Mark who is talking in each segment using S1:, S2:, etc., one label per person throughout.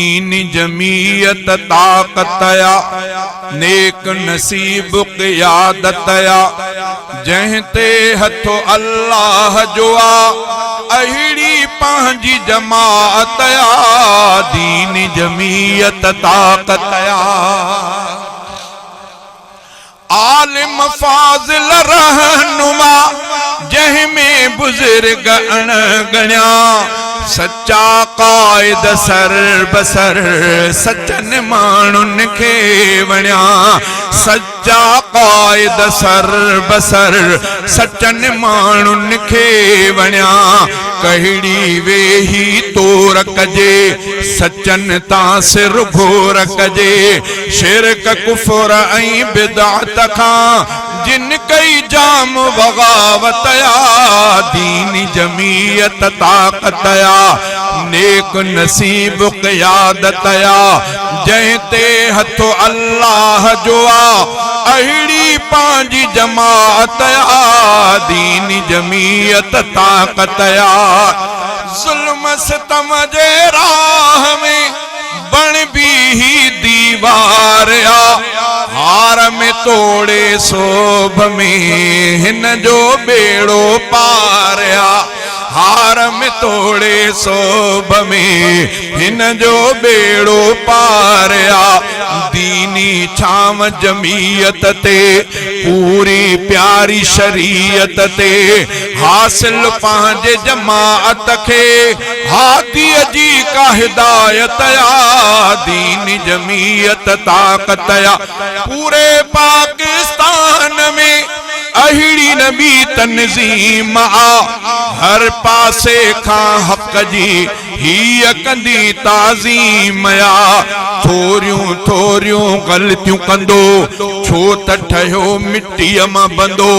S1: दीन जमीयत ताकतया नेक नसीब क़ियादतया जहते हथो अल्लाह जुआ अहिड़ी पंहिंजी जमाअतया दीन जमीयत ताकतया आलिम फाज़िल रहनुमा जंहिंमें बुज़ुर्ग अणगण्या सच्चा क़ाइद सर बसर सचन माण्हुनि खे वणिया सच्चा क़ाइद सर बसर सचन माण्हुनि खे वणिया कहिड़ी वेही तोर कजे सचन तां सिर घोर कजे शिरक कुफर ऐं बिदअत खां जिन कई जाम बग़ावतया दीन जमीयत ताकतया नेक नसीब क़ियादतया जंहिंते हथो अल्लाह जुआ अहिड़ी पंहिंजी जमाअतया दीन जमीयत ताकतया ज़ुल्म सितम जे राह में बण भी दीवार हार में तोड़े सोभ में हिन जो बेड़ो पारिया हार में तोड़े सोभ में हिन जो बेड़ो पारिया दीनी छाव जमीयत ते पूरी प्यारी शरीयत ते हासिल पंहिंजे जमाअत खे हादीअ जी का हिदायतया दीन जमीयत ताकतया पूरे पाकिस्तान में अहिड़ी नबी तंज़ीम हर पासे खां हक़ जी हीअ कंदी ताज़ीम थोरियूं थोरियूं ग़लतियूं कंदो छो त ठहियो मिट्टीअ मां बंदो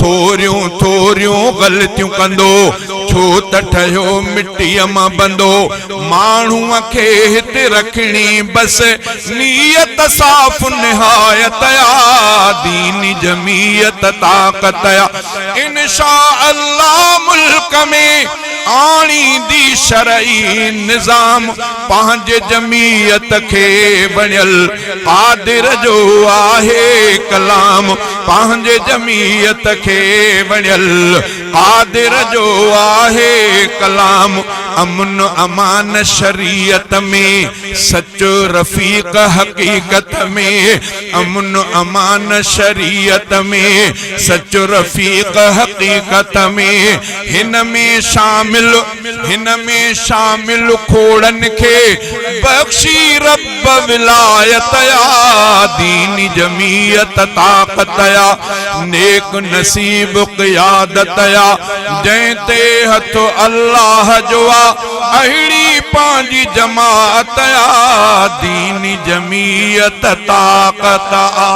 S1: थोरियूं थोरियूं ग़लतियूं कंदो छो त ठहियो मिट्टीअ मां बंदो माण्हूअ खे हिते रखणी बस नियत साफ़ निहायतया दीन जमीयत ताकतया इंशा अल्लाह मुल्क में आणींदी शरई निज़ाम पंहिंजे जमीयत खे बणियल क़ादिर जो आहे कलाम पंहिंजे जमीयत खे बणियल क़ादिर जो आहे कलाम अमन अमान शरीयत में सच्चो रफ़ीक हकीकत में अमन अमान शरीयत में सच्चो रफ़ीक हकीकत में हिन में शामिल खोड़न के बख्शी रब विलायतया दीन जमीयत ताकतया नेक नसीब क़ियादतया जंहिंते हथो अल्लाह जुआ अहिड़ी पंहिंजी जमाअतया दीन जमीयत ताकतया।